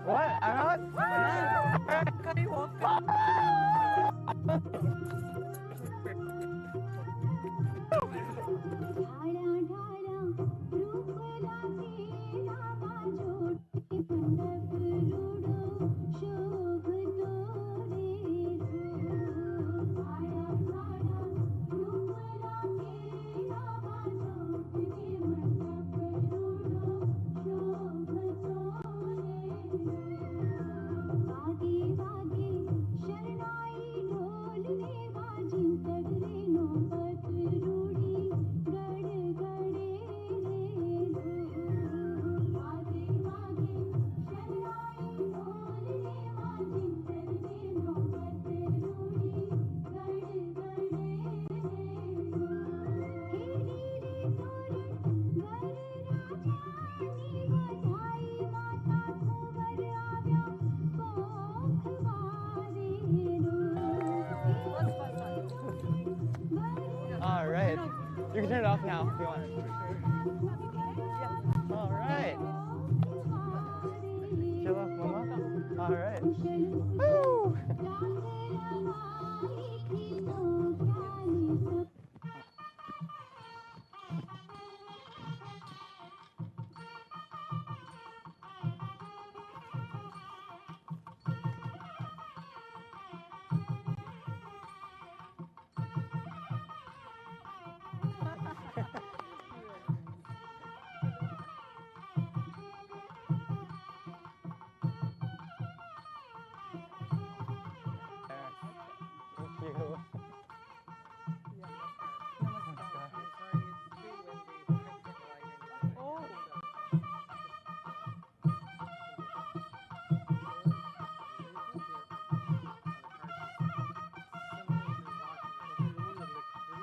What? I'm not. All right. You can turn it off now if you want. All right. Chill up, Mama. All right. Woo! Thank you.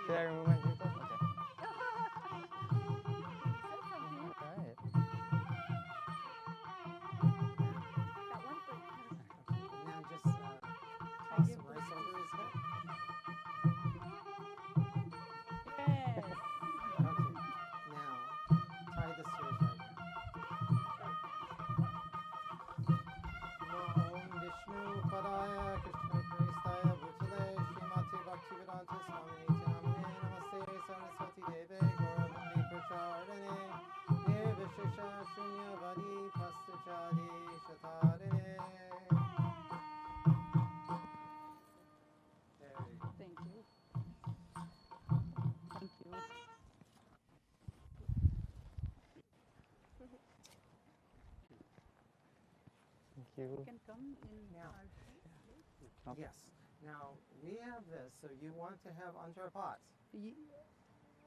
Should I remove my seatbelt? Okay. All right. Now just toss some rice over his head. Yes. Okay. Now tie the stairs right now. Om Vishnu Padaya Krishna Prestaya Bhutale Srimati Bhaktivedanta Swami Namane Namaste Saraswati Deve Gauravani Pracharane Nirvishesha Shunyavadi Pastachadi Shatarane. There you go. Thank you. Thank you. Thank you. You can come in Now. our Okay. Yes. Now we have this, so you want to have under pots.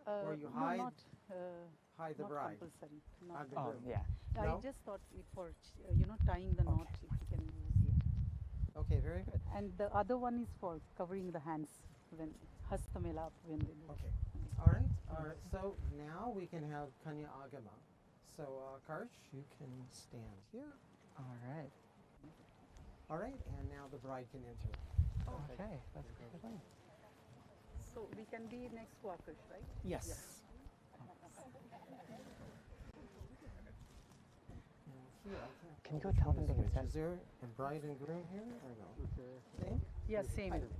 Or you no, hide- not, Hide the not bride. compulsory. Not Hide the Oh, groom. yeah. I No? just thought it for tying the knot if you can use here. Okay, very good. And the other one is for covering the hands when hastamela when they do. Okay. All right. All right. So now we can have Kanya Agama. So Karsh, you can stand here. All right. All right. And now the bride can enter. Okay. That's good. So we can be next walkers, right? Yes. Now here, I can't Can you tell go which tell one them is they can which. set- Is there a bride and groom here or no? Same? Yeah, same. I don't know.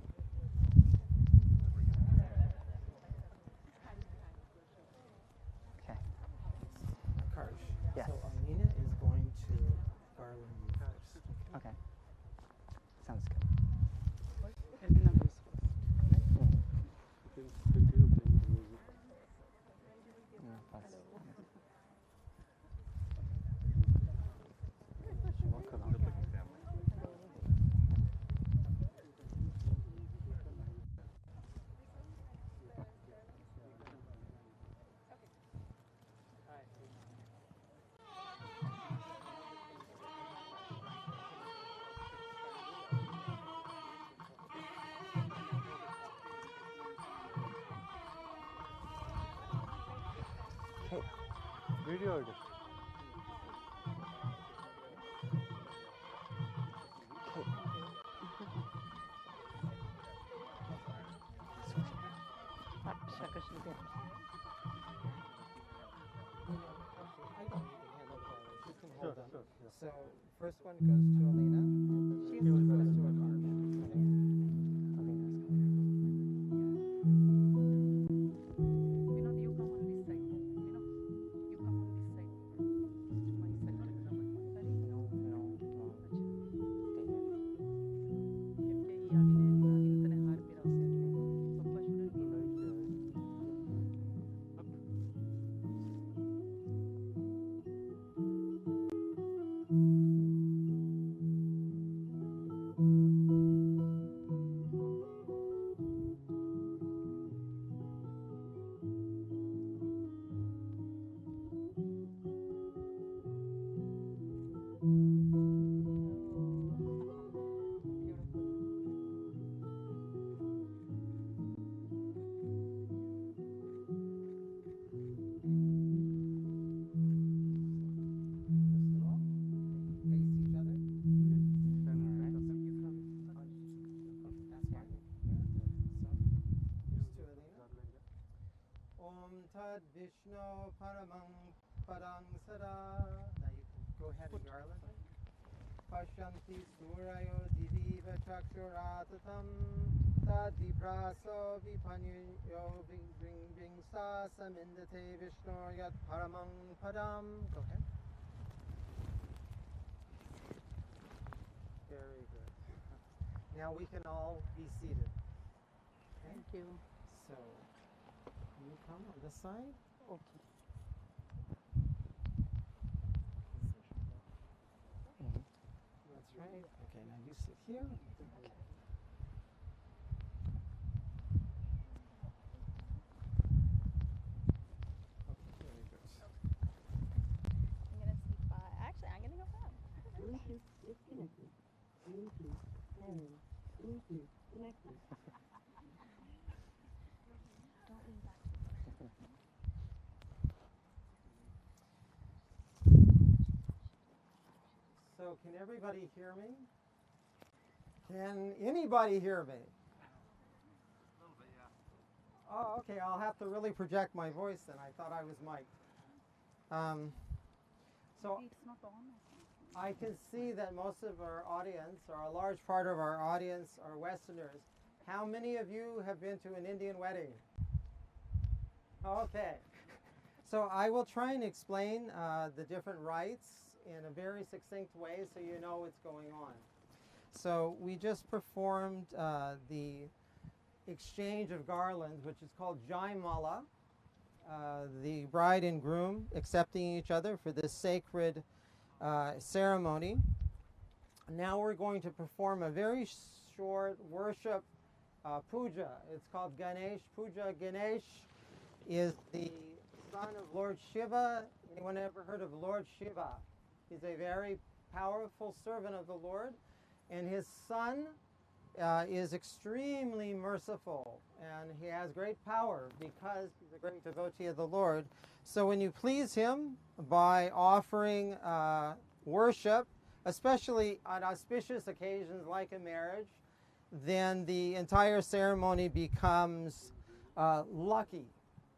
Okay. Karsh. Yes. So Amina is going to garland you first. Okay. Sounds good. Elena goes first. Mm, plus, Okay. Video. Shakash, look at. I don't need to handle the garland. You can hold them. So first one goes to Alina. She Here has one to goes go. to Akar. Okay. Alina's going. Vinod, you come on this side. Vinod, you come on this side. To my side. Sorry? No, no, no. કેમકે ઈ આવીને આવીને તને હાર પહેરાવશે એટલે પપ્પા shouldn't be there. Beautiful. First of all, face each other. Turn right. So you come. That's fine. So here's to Alina. Om Tad Vishnu Paramang Padang Sada. Now you can go ahead and garland it. Pashanti Surayo Diviva Chakshuratatam Tad Vipraso Vipanyo Vingsa Samindate Vishnu Yat Paramang Padam. Go ahead. Very good. Now we can all be seated. Okay. Thank you. So, can you come on this side? Okay. That's right. Okay, now you sit here. Okay, very good. I'm gonna see five. Actually, I'm gonna go five. Don't lean back too far. So, can everybody hear me? Can anybody hear me? Oh, okay. I'll have to really project my voice then. I thought I was mic'd. So Maybe it's not on. I can see that most of our audience, or a large part of our audience, are Westerners. How many of you have been to an Indian wedding? Okay. So I will try and explain the different rites in a very succinct way so you know what's going on. So we just performed the exchange of garlands, which is called Jaimala, the bride and groom accepting each other for this sacred ceremony. Now we're going to perform a very short worship puja. It's called Ganesh Puja. Ganesh is the son of Lord Shiva. Anyone ever heard of Lord Shiva? He's a very powerful servant of the Lord, and his son is extremely merciful, and he has great power because he's a great devotee of the Lord. So when you please him by offering worship, especially on auspicious occasions like a marriage, then the entire ceremony becomes lucky,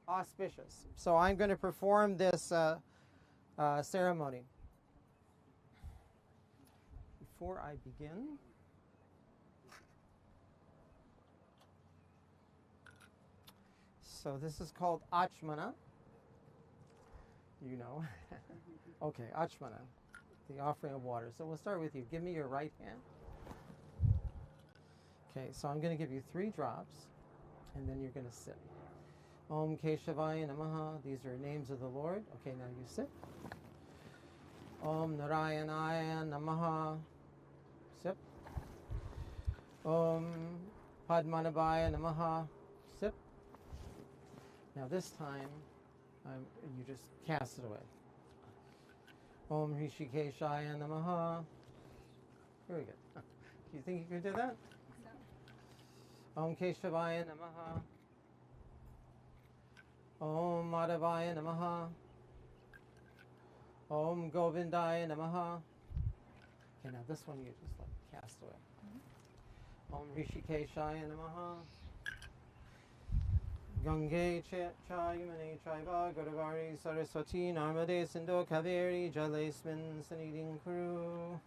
auspicious. So I'm going to perform this ceremony. Before I begin, so this is called Achmana. You know. Okay, Achmana, the offering of water. So we'll start with you. Give me your right hand. Okay, so I'm going to give you 3 drops, and then you're going to sit. Om Keshavaya Namaha. These are names of the Lord. Okay, now you sit. Om Narayanaya Namaha. Sip. Om Padmanabhaya Namaha. Sip. Now this time, you just cast it away. Om Rishikeshaya Namaha. Very good. Do you think you could do that? Om Keshavaya Namaha. Om Madhavaya Namaha. Om Govindaya Namaha. Okay, now this one you just like cast away. Om Rishikeshaya Namaha. Gange cha yamane chaiva godavari saraswati narmade sindhu kaveri jalaismin sanidin kuru.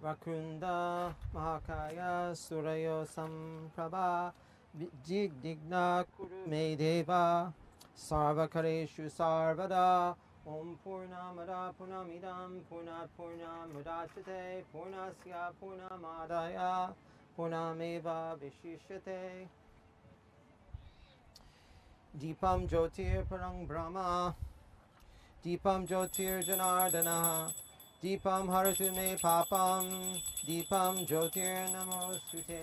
Rakunda Mahakaya Surayo Samprabha Jigdigna Kuru Me Deva Sarvakareshu Sarvada Om Purnamada Purnamidam Purnat Purnamudachate Purnasya Purnamadaya Purnameva Vishishate Deepam Jyotir Parang Brahma Deepam Jyotir Janardana Deepam Haratu Me Papam Deepam Jyotir Namostute.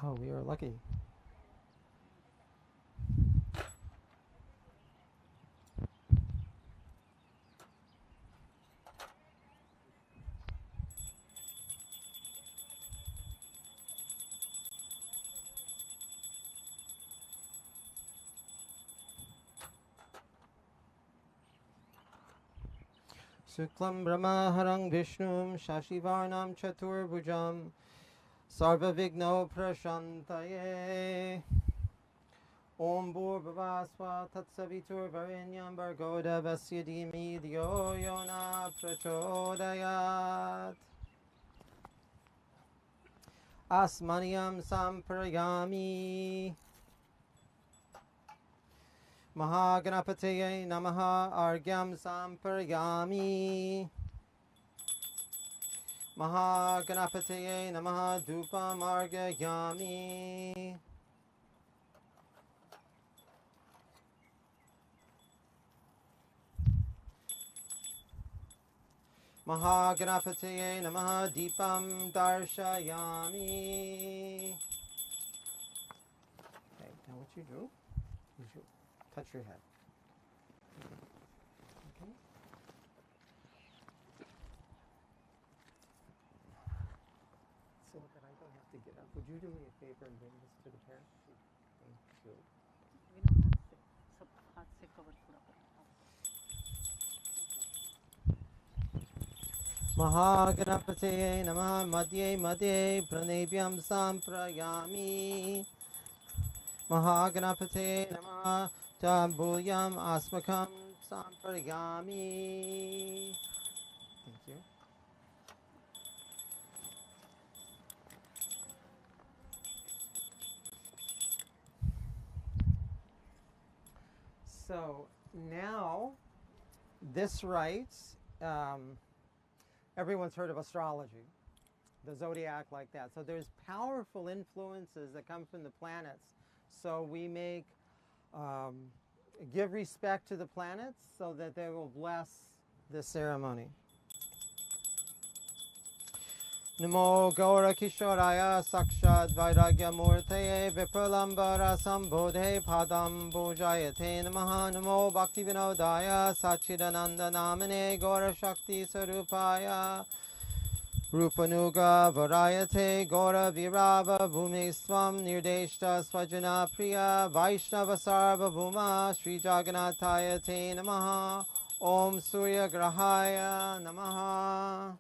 Oh, we are lucky. Suklam Brahma Harang Vishnum Shashivarnam Chaturbhujam Sarva Vigno Prashantaye Om Bhurvavasva Tatsavitur Varenyam Bargoda Vasyadimi Dhyo Yona Prachodayat Asmaniyam Samprayami Mahaganapataye Namaha Argyam Samprayami Mahaganapataye Namaha Dupam Argyami Mahaganapataye Namaha Deepam Darshayami. Okay, now what you do is you touch your head. Okay. So that I don't have to get up. Would you do me a favor and bring this to the parents? Thank you. हाथ से cover थोड़ा करो. Mahaganapataye Namaha Madhye Madhye Pranebhyam Samprayami Mahaganapataye Namaha Tabhulyam Asmakam Samprayami. Thank you. So now this rite, everyone's heard of astrology, the zodiac like that. So there's powerful influences that come from the planets. So we make, give respect to the planets so that they will bless this ceremony. Namo Gaura Kishoraya Sakshad Vairagya Murteye Vipralambara Sambodhe Padam Bojayate Namaha Namo Bhakti Vinodaya Sachidananda Namane Gaura Shakti Sarupaya Rupanuga Varayate Gaura Virava Bhumi Swam Nirdeshta Swajana Priya Vaishnava Sarva Bhuma Sri Jagannathaya Te Namaha Om Surya Grahaya Namaha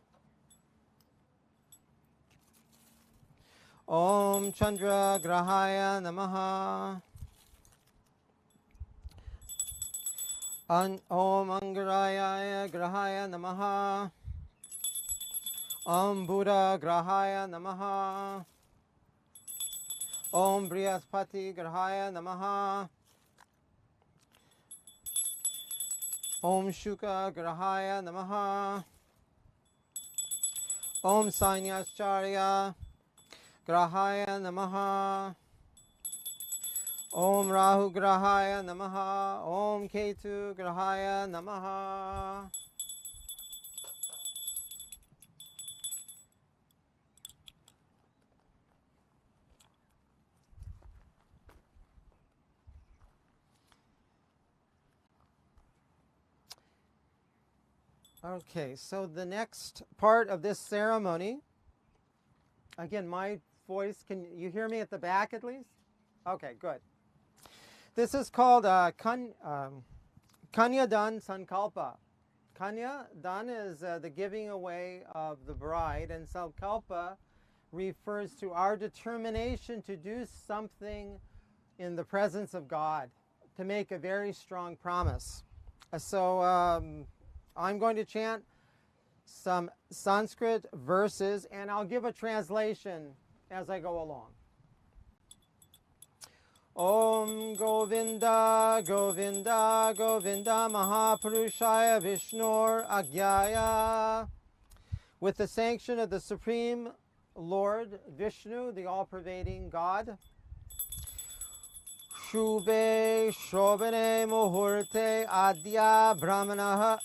Om Chandra Grahaya Namaha Om Angaraya Grahaya Namaha Om Buddha Grahaya Namaha Om Brihaspati Grahaya Namaha Om Shuka Grahaya Namaha Om Sanyascharya Grahaya Namaha Om Rahu Grahaya Namaha Om Ketu Grahaya Namaha Okay, so the next part of this ceremony Again, my voice, can you hear me at the back at least? Okay, good. This is called Kanyadan Sankalpa. Kanyadan is the giving away of the bride, and Sankalpa refers to our determination to do something in the presence of God, to make a very strong promise. So I'm going to chant some Sanskrit verses, and I'll give a translation as I go along. Om Govinda Govinda Govinda Mahapurushaya Vishnur Agyaya. With the sanction of the Supreme Lord Vishnu, the all-pervading God. Shubhe Shobhane Muhurte Adya Brahmanaha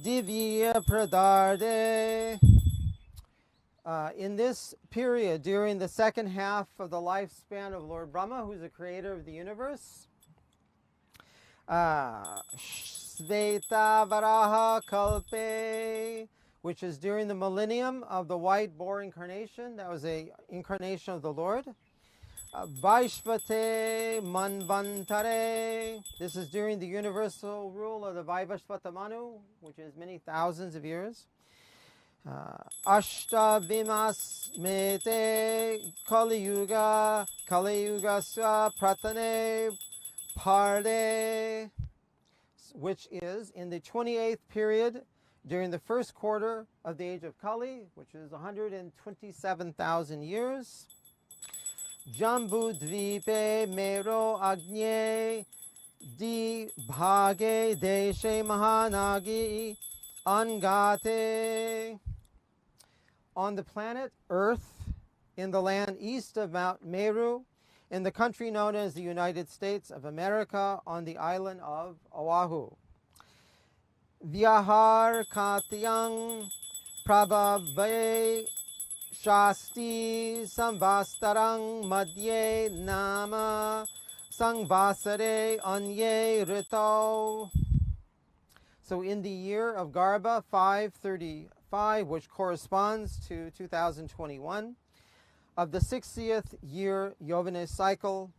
Divya Pradarde. In this period, during the second half of the lifespan of Lord Brahma, who's the creator of the universe, Sveta Varaha Kalpe, which is during the millennium of the white boar incarnation, that was a incarnation of the Lord. Vaishvate Manvantare, this is during the universal rule of the Vaivashvata Manu, which is many thousands of years. Ashta Vimas Mete Kali Yuga Swa Pratane Parde, which is in the 28th period during the first quarter of the age of Kali, which is 127,000 years. Jambu Dvipe Mero Agne Di Bhage Deshe Mahanagi Angate. On the planet Earth, in the land east of Mount Meru, in the country known as the United States of America, on the island of Oahu. Vyahar Katyang Prabhave Shasti Samvastarang Madhye Nama Sangvasare Anye Rito. So in the year of Garba 535, which corresponds to 2021, of the 60th year Yovane cycle,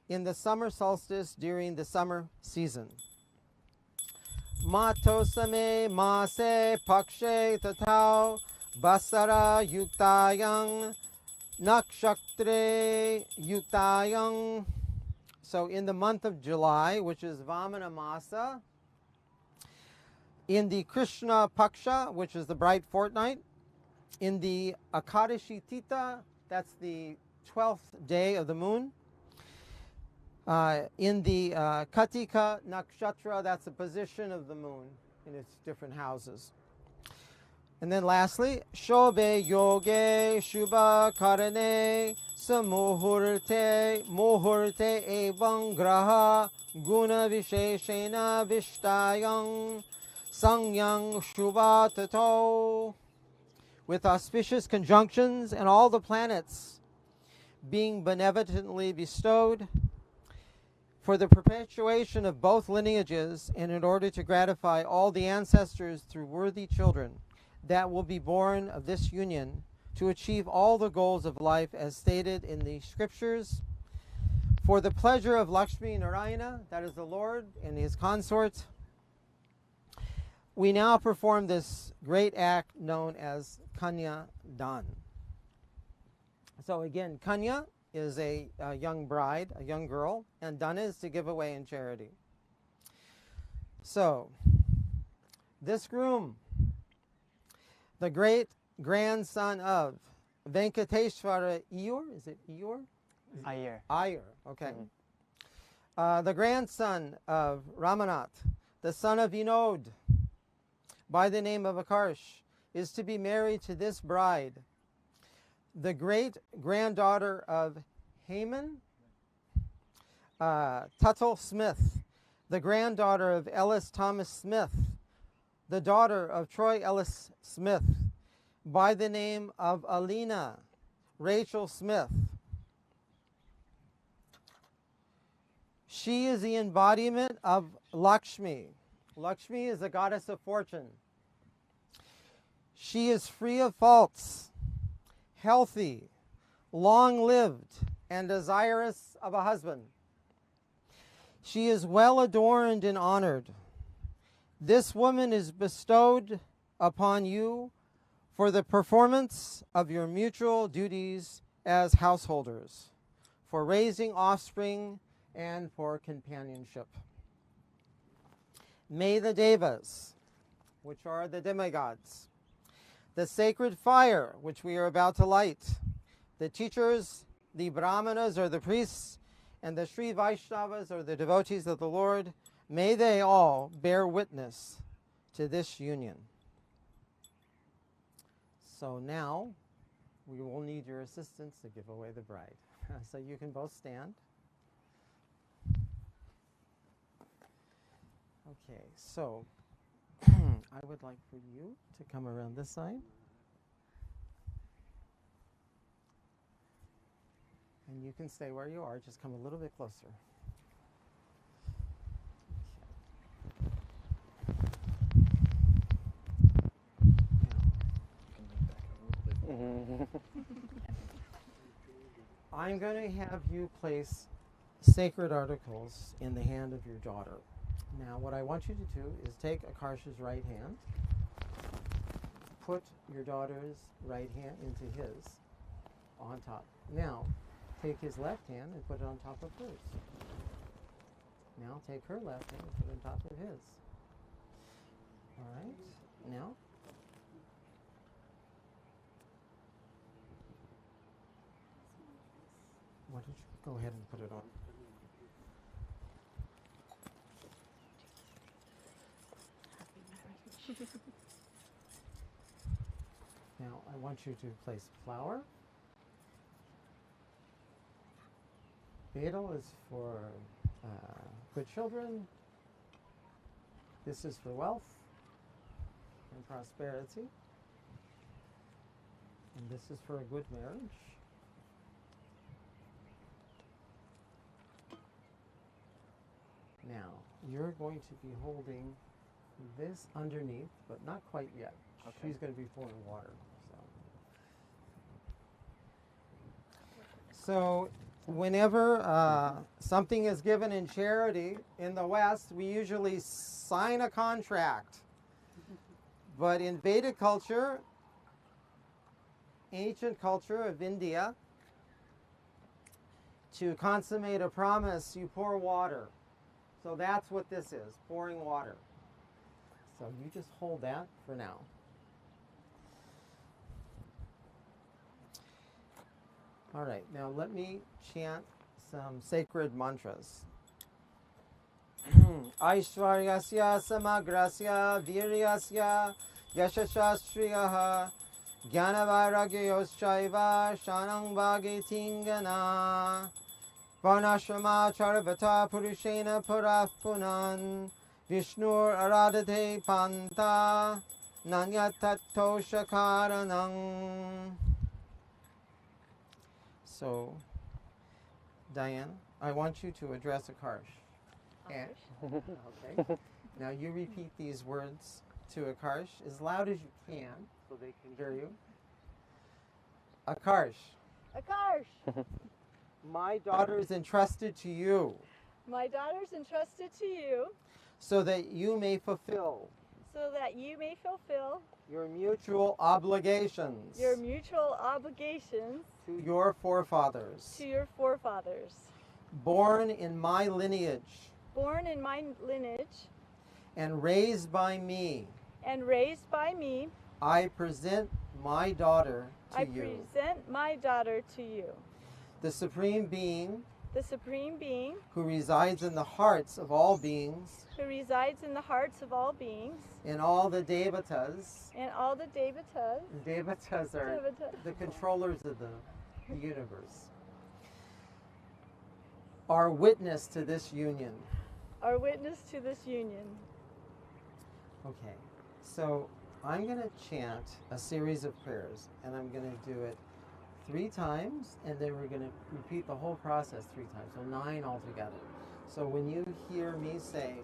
in the summer solstice during the summer season. Matosame Mase Pakshe Tatao Basara Yuktayang Nakshatre Yuktayang. So in the month of July, which is Vamana Masa, in the Krishna Paksha, which is the bright fortnight, in the Akadashi Tita, that's the 12th day of the moon, in the Katika Nakshatra, that's the position of the moon in its different houses. And then lastly, Shobe Yoge Shubha Karane Samuhurte Muhurte Evang Graha Guna Visheshena Vishtayang Sangyang Shubha Tato, with auspicious conjunctions and all the planets being benevolently bestowed for the perpetuation of both lineages, and in order to gratify all the ancestors through worthy children that will be born of this union, to achieve all the goals of life as stated in the scriptures, for the pleasure of Lakshmi Narayana, that is the Lord, and his consort, we now perform this great act known as Kanya Dan. So again, Kanya is a young bride, a young girl, and Dan is to give away in charity. So, this groom, the great grandson of Venkateshwara Iyer, is it Iyer? Iyer. Iyer, okay. The grandson of Ramanath, the son of Vinod, by the name of Akarsh, is to be married to this bride, the great-granddaughter of Haman, Tuttle Smith, the granddaughter of Ellis Thomas Smith, the daughter of Troy Ellis Smith, by the name of Alina Rachel Smith. She is the embodiment of Lakshmi. Lakshmi is the goddess of fortune. She is free of faults, healthy, long-lived, and desirous of a husband. She is well adorned and honored. This woman is bestowed upon you for the performance of your mutual duties as householders, for raising offspring, and for companionship. May the devas, which are the demigods, the sacred fire, which we are about to light, the teachers, the brahmanas, or the priests, and the Sri Vaishnavas, or the devotees of the Lord, may they all bear witness to this union. So now, we will need your assistance to give away the bride. So you can both stand. Okay, so I would like for you to come around this side. And you can stay where you are, just come a little bit closer. I'm going to have you place sacred articles in the hand of your daughter. Now, what I want you to do is take Akarsha's right hand, put your daughter's right hand into his on top. Now, take his left hand and put it on top of hers. Now, take her left hand and put it on top of his. All right, now. Why don't you go ahead and put it on? Now, I want you to place flower. Betel is for good children. This is for wealth and prosperity. And this is for a good marriage. Now, you're going to be holding this underneath, but not quite yet. Okay. She's going to be pouring water. So whenever something is given in charity in the West, we usually sign a contract. But in Vedic culture, ancient culture of India, to consummate a promise, you pour water. So that's what this is, pouring water. So you just hold that for now. All right, now let me chant some sacred mantras. Aishwaryasya samagrasya viryasya yashashastriyaha jnanavairagyayoschaiva shanang bhagi tingana varnashrama charvata purushena parapunan Vishnur aradate panta nanyatato shakaranang. So, Diane, I want you to address Akarsh. Okay. Now you repeat these words to Akarsh as loud as you can so they can hear you. Akarsh. Akarsh. My daughter is entrusted to you. My daughter's entrusted to you. So that you may fulfill. So that you may fulfill. Your mutual obligations. Your mutual obligations. To your forefathers. To your forefathers. Born in my lineage. Born in my lineage. And raised by me. And raised by me. I present my daughter to you. I present my daughter to you. The Supreme Being. The Supreme Being. Who resides in the hearts of all beings. Who resides in the hearts of all beings. And all the devatas. And all the devatas. Devatas are the controllers of the universe. Are witness to this union. Are witness to this union. Okay, so I'm going to chant a series of prayers, and I'm going to do it 3 times, and then we're going to repeat the whole process 3 times, so 9 altogether. So when you hear me say,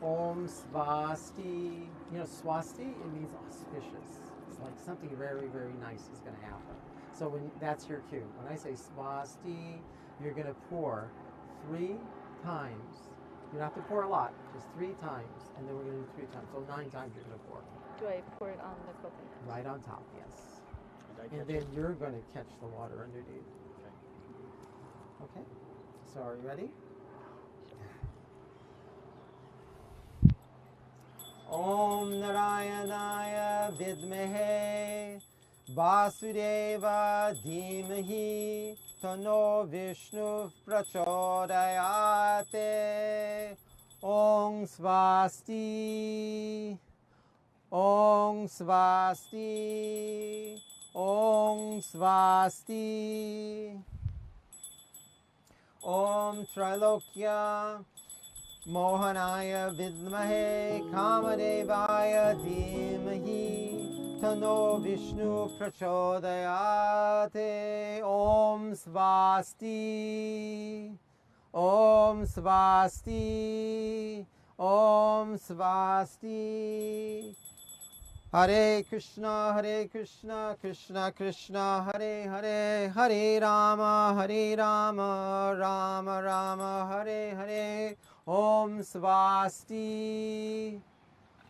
Om Swasti, Swasti, it means auspicious. It's like something very, very nice is going to happen. So that's your cue. When I say swasti, you're going to pour 3 times. You don't have to pour a lot, just 3 times. And then we're going to do 3 times. So 9 times you're going to pour. Do I pour it on the coconut? Right on top, yes. And And then you're going to catch the water underneath. Okay? So are you ready? Om Narayanaya Vidmahe Vasudeva Dhimahi Tano Vishnu Prachodayate Om Swasti Om Swasti Om Swasti Om Trilokya Mohanaya Vidmahe Kamadevaya Dhimahi Tano Vishnu Prachodayate Om Swasti Om Swasti Om Swasti Hare Krishna Krishna Krishna Hare Hare Hare Rama Rama Rama Hare Hare Om Swasti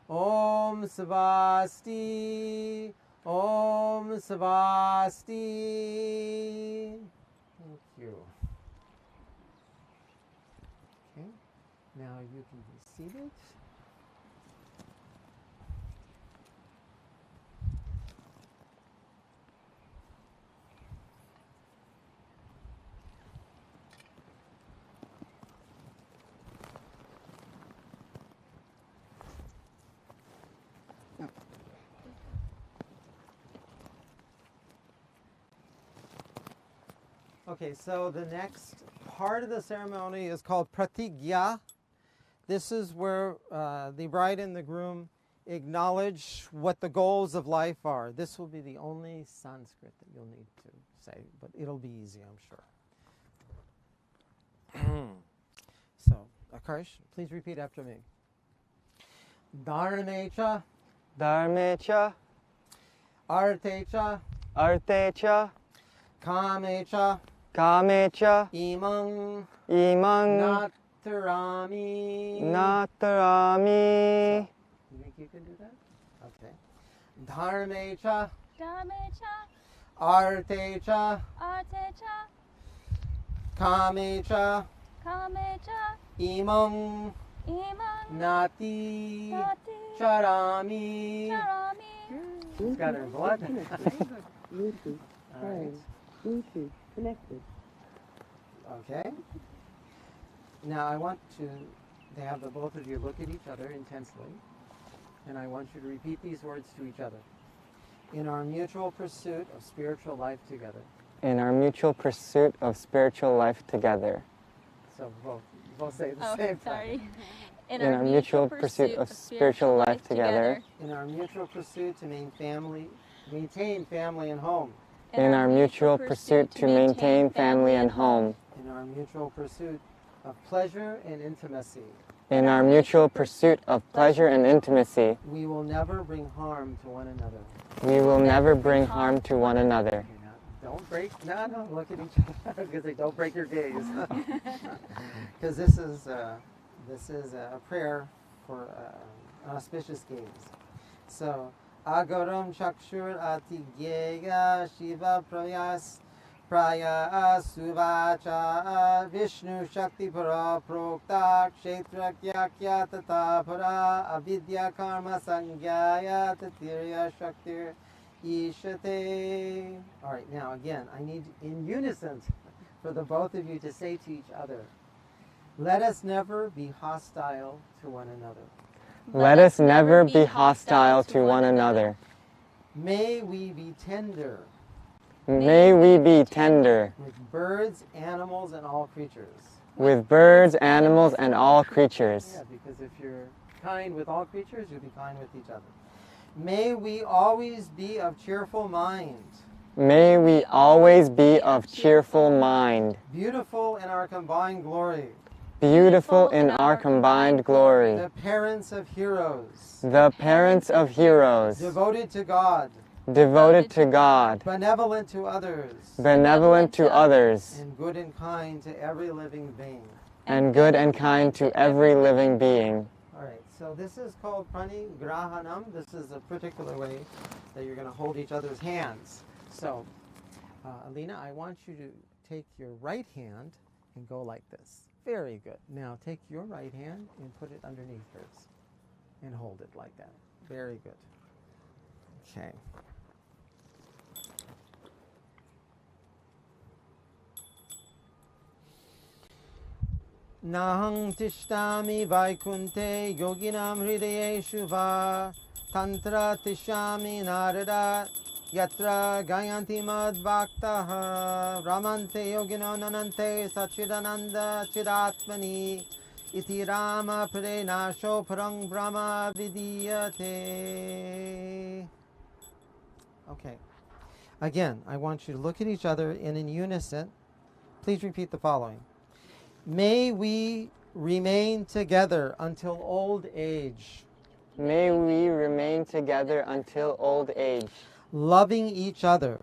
Om Swasti Om Swasti. Thank you. Okay, now you can be seated. Okay, so the next part of the ceremony is called pratigya. This is where the bride and the groom acknowledge what the goals of life are. This will be the only Sanskrit that you'll need to say, but it'll be easy, I'm sure. So, Akarsh, please repeat after me. Dharmecha, Dharmecha, Artecha, Artecha, Kamecha, Kamecha, Imang, Imang, Natarami. Natarami. You think you can do that? Okay. Dharmecha, Dharmecha, Artecha, Artecha, Kamecha, Kamecha, Imang, Imang, Nati, Nati, Charami. Charami. It's got her blood. Bluetooth, All right. Bluetooth, connected. Okay. Now I want to have the both of you look at each other intensely, and I want you to repeat these words to each other. In our mutual pursuit of spiritual life together. In our mutual pursuit of spiritual life together. So both say the Oh, same sorry. thing. In our mutual pursuit of spiritual life together. In our mutual pursuit to maintain family and home. In our mutual pursuit to maintain family and home. In our mutual pursuit of pleasure and intimacy. In our mutual pursuit of pleasure and intimacy. We will never bring harm to one another. We will never bring harm to one another. Okay, now, don't break, no, look at each other, because they don't break your gaze. Because this is a prayer for an auspicious gaze. So, Agaram Chakshur Atigyeya Shiva Prayas Praya Suvacha Vishnu Shakti Para Prokta Kshetra Kyakya Tata Para Avidya Karma Sangyaya Tatirya Shaktir Ishate. All right, now again, I need in unison for the both of you to say to each other, let us never be hostile to one another. Let us never be hostile to one another. May we be tender May we be tender with birds, animals, and all creatures. with birds, animals, and all creatures. Yeah, because if you're kind with all creatures, you'll be kind with each other. May we always be of cheerful mind. May we always be of cheerful mind, Beautiful in our combined glory. beautiful in our combined glory, The parents of heroes. the parents of heroes, Devoted to God. devoted to God, benevolent to others, benevolent to others, and good and kind to every living being. and good and kind to every living being. All right, so this is called pranigrahanam. This is a particular way that you're going to hold each other's hands. So, Alina, I want you to take your right hand and go like this. Very good. Now take your right hand and put it underneath hers and hold it like that. Very good. Okay. Nahang tishtami vaikunte yoginam hridayeshu va tantra tishtami narada yatra gayanti mad bhaktaha ramante yogino nanante sachidananda chidatmani iti rama prenasho parang brahma vidiyate. Okay. Again, I want you to look at each other and in unison, please repeat the following. May we remain together until old age. May we remain together until old age, Loving each other.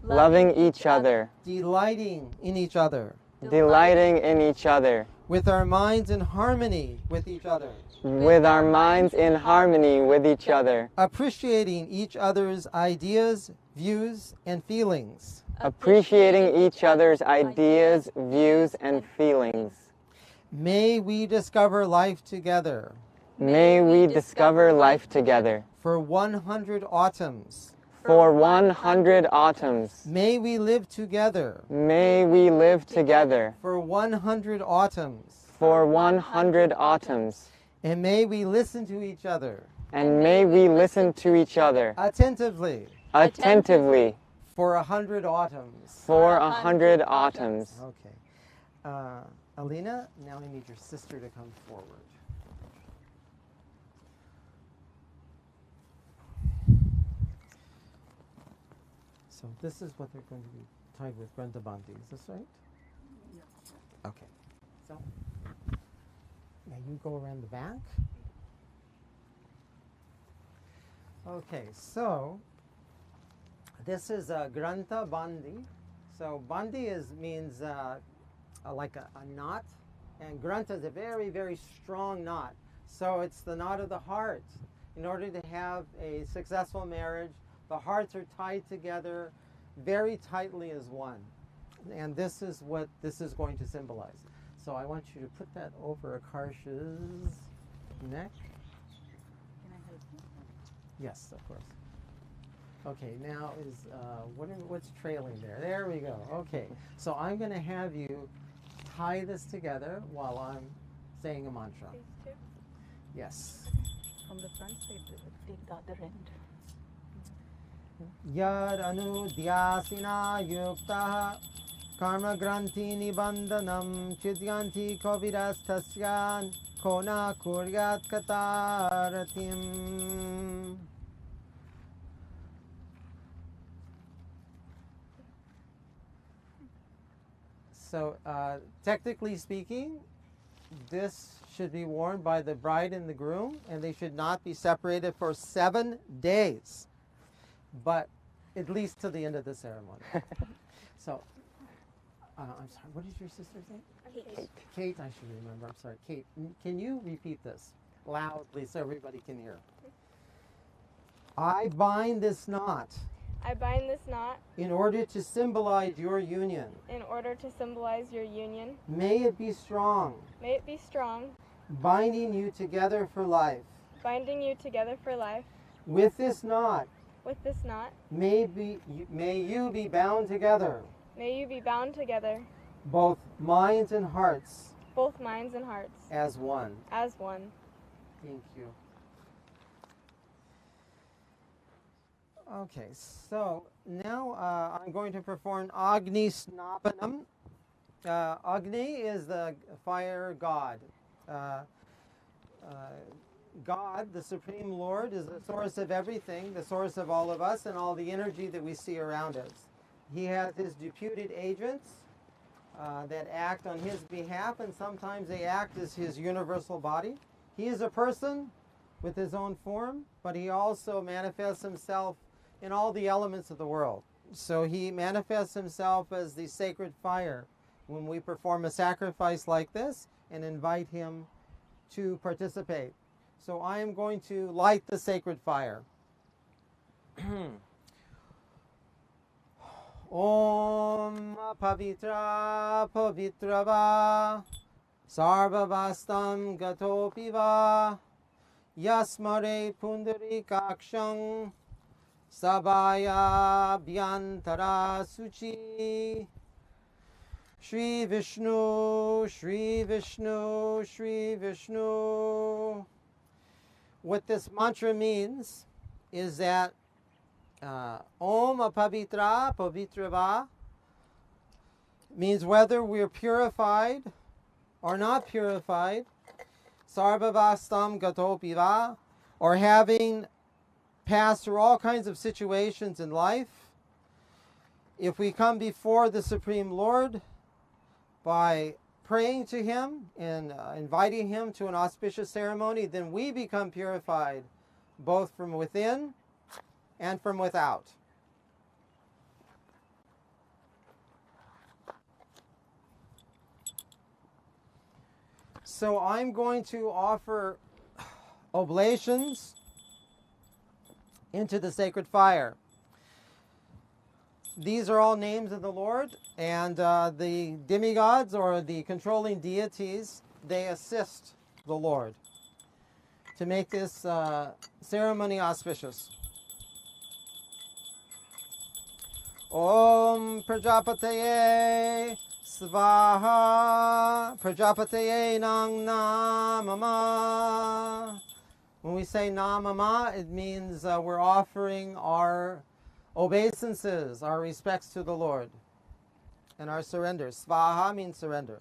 loving each other, Delighting in each other. delighting in each other, With our minds in harmony with each other. with our minds in harmony with each other, Appreciating each other's ideas, views, and feelings. appreciating each other's ideas, views, and feelings. May we discover life together. May we discover life together. For 100 autumns. For 100 autumns, May we live together. may we live together. For 100 autumns. For 100 autumns, And may we listen to each other and may we listen to each other attentively. attentively. For 100 autumns. For 100 autumns. Okay. Alina, now I need your sister to come forward. So this is what they're going to be tied with Brenda Bandi. Is this right? Yes. Okay. So now you go around the back. Okay, so this is Granta Bandi. So Bandi means like a knot, and Granta is a very, very strong knot. So it's the knot of the heart. In order to have a successful marriage, the hearts are tied together very tightly as one. And this is what this is going to symbolize. So I want you to put that over Akarsha's neck. Can I help you? Yes, of course. Okay, now is what's trailing there? There we go. Okay, so I'm going to have you tie this together while I'm saying a mantra. These two. Yes. From the front side, take the other end. Yad anu dhyasina yukta karma granti nibandanam chidyanti kovirastasyan kona kuryat kataratim. So, technically speaking, this should be worn by the bride and the groom, and they should not be separated for 7 days, but at least to the end of the ceremony. So, I'm sorry, what is your sister's name? Kate. Kate, I should remember. I'm sorry. Kate, can you repeat this loudly so everybody can hear? I bind this knot I bind this knot in order to symbolize your union. in order to symbolize your union. May it be strong, May it be strong, binding you together for life. binding you together for life. With this knot, With this knot, may you be bound together, may you be bound together, both minds and hearts, both minds and hearts, as one. as one. Thank you. Okay, so now I'm going to perform Agni Snapanam. Agni is the fire god. God, the Supreme Lord, is the source of everything, the source of all of us and all the energy that we see around us. He has his deputed agents that act on his behalf, and sometimes they act as his universal body. He is a person with his own form, but he also manifests himself in all the elements of the world. So he manifests himself as the sacred fire when we perform a sacrifice like this and invite him to participate. So I am going to light the sacred fire. Om Pavitra Pavitrava Sarvavastam Gatopiva Yasmare Pundarikakshang Sabaya Bhyantara Suchi Shri Vishnu, Shri Vishnu, Shri Vishnu. What this mantra means is that Om Apavitra Pavitrava means whether we're purified or not purified, Sarvavastam Gatopiva, or having passed through all kinds of situations in life, if we come before the Supreme Lord by praying to him and inviting him to an auspicious ceremony, then we become purified both from within and from without. So I'm going to offer oblations into the sacred fire. These are all names of the Lord, and the demigods or the controlling deities, they assist the Lord to make this ceremony auspicious. Om Prajapataye Svaha Prajapataye Nang Namama. When we say Namama, it means we're offering our obeisances, our respects to the Lord, and our surrender. Svaha means surrender.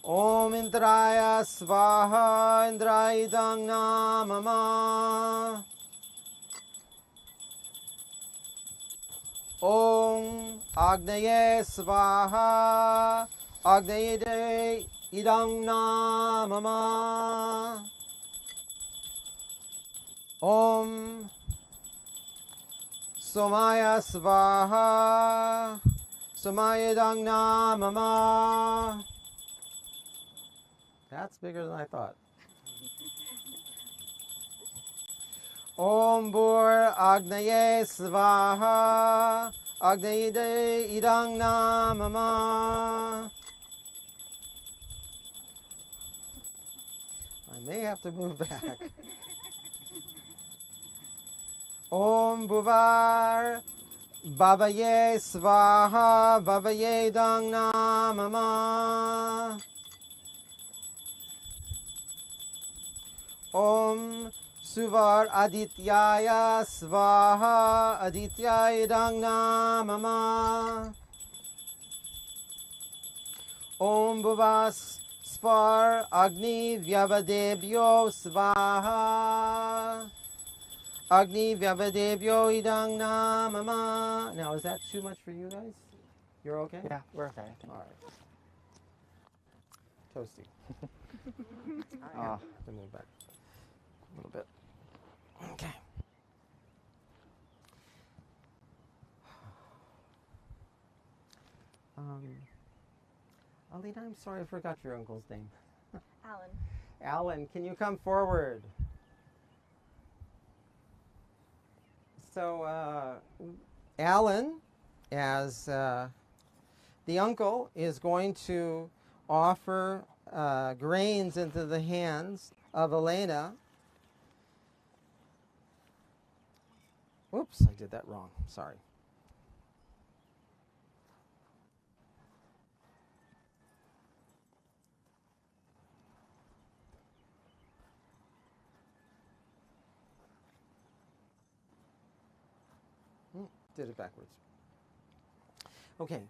Om Indraya Svaha Indraidang Namama. Om Agnaye Svaha Agnaye Idang Namama. Om Somaya Svaha Somaya Idang Namama. That's bigger than I thought. Om Bur Agnaye Svaha Agnaye Idang Namama. I may have to move back. Om Buvar Babaye Svaha Babaye Idang Namama. Om Suvar Adityaya Svaha Adityaya Idang Namama. Om Bhuvas Svar Agni Vyavadebhyo Svaha Agni Vyavadebhyo Idang Namama. Now, is that too much for you guys? You're okay? Yeah, we're okay. I think. All right. Toasty. I Oh. have to move back a little bit. Okay. Alina, I'm sorry I forgot your uncle's name. Alan. Alan, can you come forward? So, Alan, as the uncle, is going to offer grains into the hands of Elena. Whoops, I did that wrong. Sorry. Did it backwards. Okay,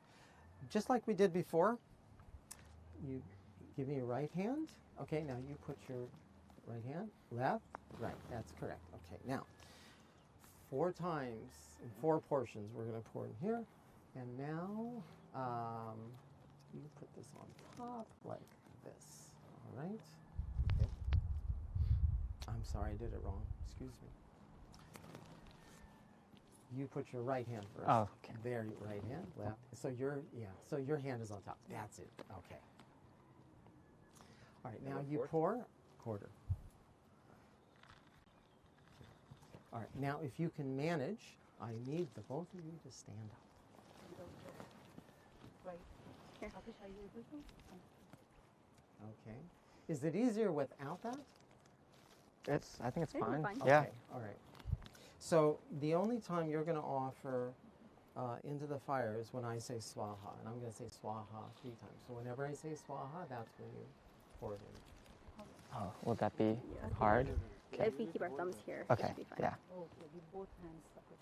just like we did before, you give me your right hand. Okay, now you put your right hand, left, right. That's correct. Okay, now 4 times in 4 portions. We're going to pour in here, and now you put this on top like this. All right. Okay. I'm sorry, I did it wrong. Excuse me. You put your right hand first. Oh, okay. There, right hand, left. So so your hand is on top. That's it. Okay. All right, now you pour quarter. All right, now if you can manage, I need the both of you to stand up. Right. Here. Are you able to? Okay. Is it easier without that? I think it's It'll be fine. fine. Yeah. Okay, all right. So the only time you're going to offer into the fire is when I say swaha, and I'm going to say swaha 3 times. So whenever I say swaha, that's when you pour it in. Oh, would that be Yeah. hard? If we keep our thumbs here, it Okay. should be fine. Yeah. Okay, with both hands separate.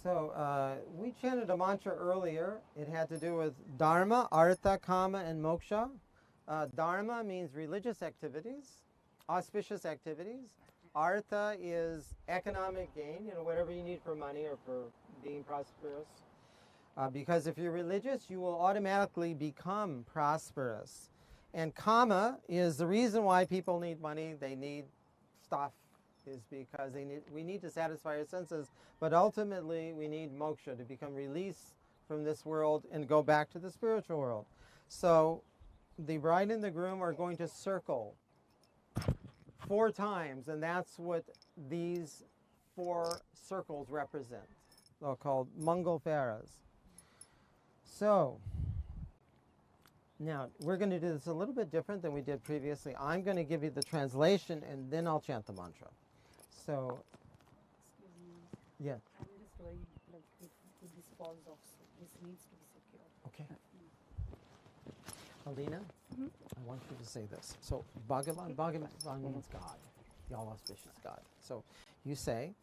So we chanted a mantra earlier. It had to do with dharma, artha, kama, and moksha. Dharma means religious activities, auspicious activities. Artha is economic gain, whatever you need for money or for being prosperous. Because if you're religious, you will automatically become prosperous. And kama is the reason why people need money, they need stuff, is because we need to satisfy our senses, but ultimately we need moksha to become released from this world and go back to the spiritual world. So the bride and the groom are going to circle 4 times, and that's what these 4 circles represent. They're called Mangal Faras. So now we're going to do this a little bit different than we did previously. I'm going to give you the translation, and then I'll chant the mantra. So, Excuse me. yeah, I'm just worried, like, if this falls off, so this needs to be secure. okay. Alina, I want you to say this. So, Bhagavan means God, the all-auspicious God. So, you say,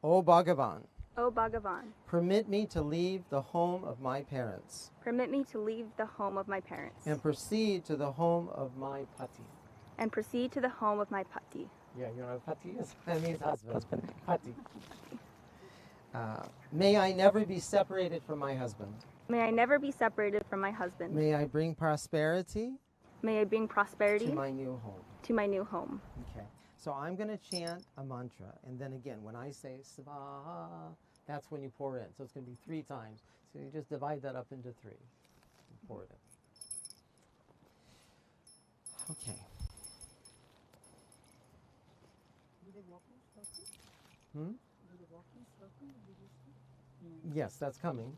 O Bhagavan, O Bhagavan, permit me to leave the home of my parents permit me to leave the home of my parents and proceed to the home of my pati. and proceed to the home of my pati. Yeah, you know what pati is? That means husband. Pati. May I never be separated from my husband. May I never be separated from my husband. May I bring prosperity May I bring prosperity to my new home. to my new home. Okay. So I'm going to chant a mantra, and then again, when I say svaha, that's when you pour in. So it's going to be 3 times. So you just divide that up into 3. And pour it in. Okay. Do they walk in circle? Hmm? Do they walk in circle? Did you see? Yes, that's coming.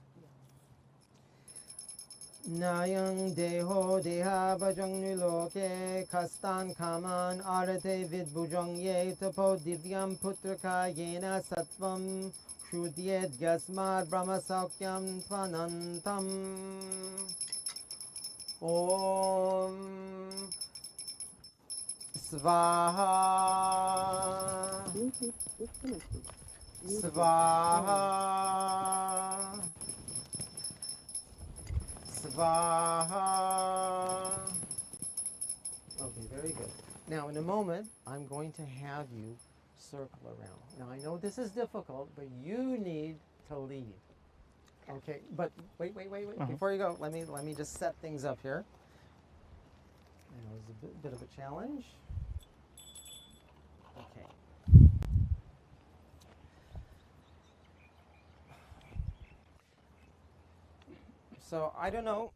Nayang deho deha bajang niloke kastan kaman arate vidbujang ye tapo divyam putraka yena satvam shudyed gasmad brahma saukyam tvanantam. Om Svaha Bluetooth disconnected. Svaha Svaha. Okay, very good. Now, in a moment, I'm going to have you circle around. Now, I know this is difficult, but you need to lead. Okay, but wait. Before you go, let me just set things up here. I know it's a bit of a challenge. Okay. So I don't know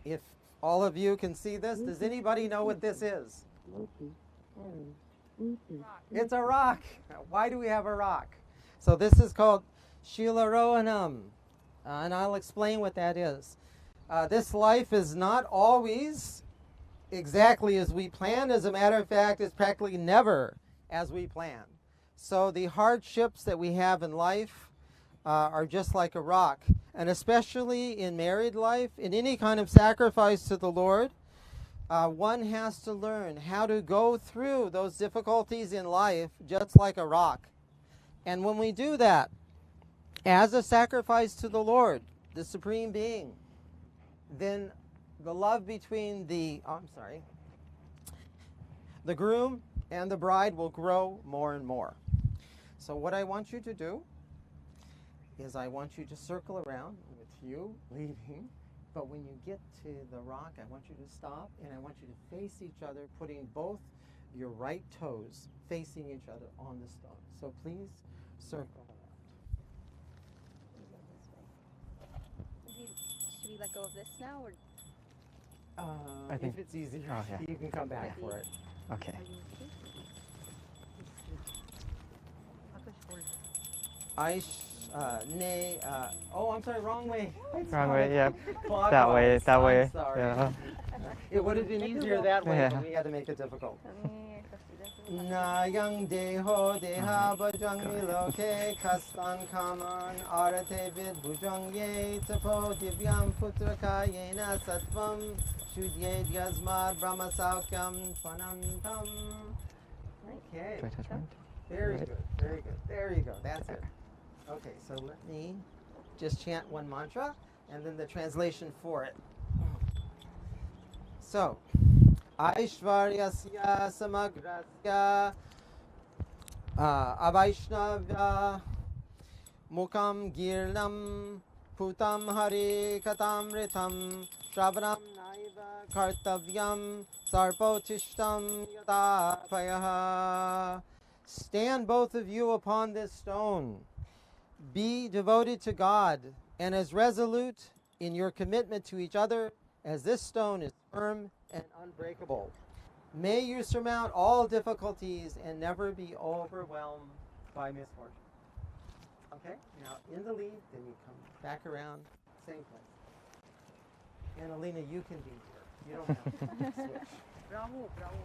if all of you can see this. Does anybody know what this is? Bluetooth on. Bluetooth. It's a rock. Why do we have a rock? So this is called Shilarohanam, and I'll explain what that is. This life is not always exactly as we plan. As a matter of fact, it's practically never as we plan. So the hardships that we have in life are just like a rock. And especially in married life, in any kind of sacrifice to the Lord, one has to learn how to go through those difficulties in life just like a rock. And when we do that, as a sacrifice to the Lord, the Supreme Being, then the love between the groom and the bride will grow more and more. So what I want you to do is I want you to circle around with you leading, but when you get to the rock, I want you to stop and I want you to face each other, putting both your right toes facing each other on the stone. So please circle Should we let go of this now, or around. I think- If it's easier, Oh, yeah. you can come back for it. Okay. Oh, I'm sorry, wrong way. Wrong way, yep. Clockwise. That way, that I'm way. sorry. Yeah. It would have been easier that way, but Yeah. we had to make it difficult. No. Nayang deho deha bajang miloke kastan kaman arate vid bujang ye tapo divyam putraka yena satvam shudye dyasmad brahmasaukam tvanantam. Okay, Do I touch mine? very Right. good, very good. There you go, that's it. Okay, so let me just chant one mantra and then the translation for it. So, Aishvaryasya samagrasya avaishnavya mukam girnam putam hari katamritam shravanam naiva kartavyam sarpotishtam yatapayah. Stand both of you upon this stone. Be devoted to God and as resolute in your commitment to each other as this stone is firm and unbreakable. May you surmount all difficulties and never be overwhelmed by misfortune. Okay, now in the lead, then you come back around, same place. And Alina, you can be here. You don't have to switch. Bravo, bravo.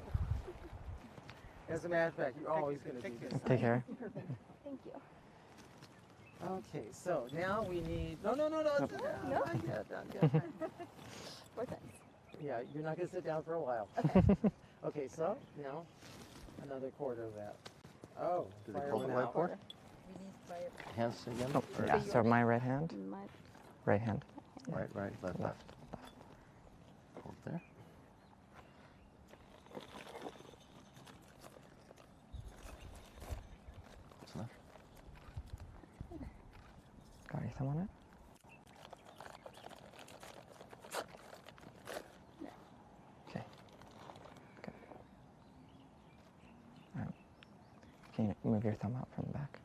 As a matter of fact, you're always going to be this. Take care. Thank you. Okay, so now we need. No. No? Not yet, not yet. 4 cents. Yeah, you're not going to sit down for a while. Okay, so now another quarter of that. Oh, Do they fire call went it out. whiteboard? We need fire. Hands again? Oh, Or yeah. So my right hand, My, right hand, Right, left. left. Hold there. That's enough. Got your thumb on it? Okay. Good. Can you move your thumb out from the back?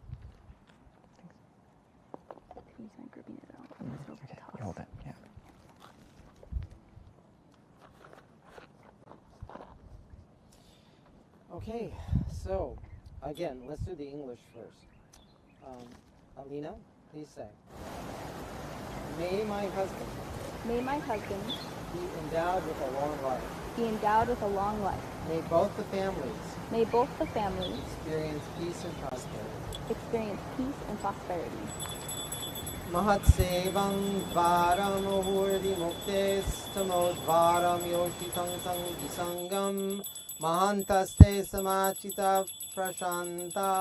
can you start grouping it out? I'm just Okay, toss. you hold it. Yeah. Okay, so again, let's do the English first. Alina, please say. May my husband May my husband be endowed with a long life. be endowed with a long life. May both the families May both the families experience peace and prosperity. experience peace and prosperity. Mahatsevam dvaram ahurdi muktestamodvaram yoshitang sang visangam mahantaste samachita prashanta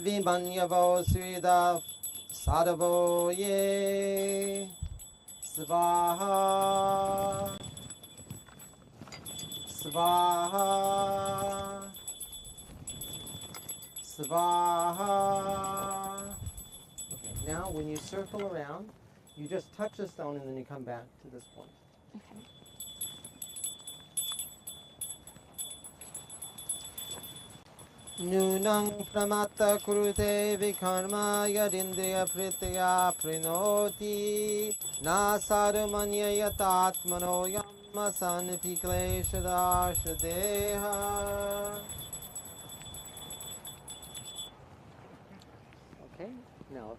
vimanyavo srida sadavo ye svaha svaha svaha. Now, when you circle around, you just touch the stone and then you come back to this point. Okay. Nunang pramata kurute vikarma yadindriya pritya prinoti nasarumanya yatatmano yammasan pikleshadashadeha. Okay, now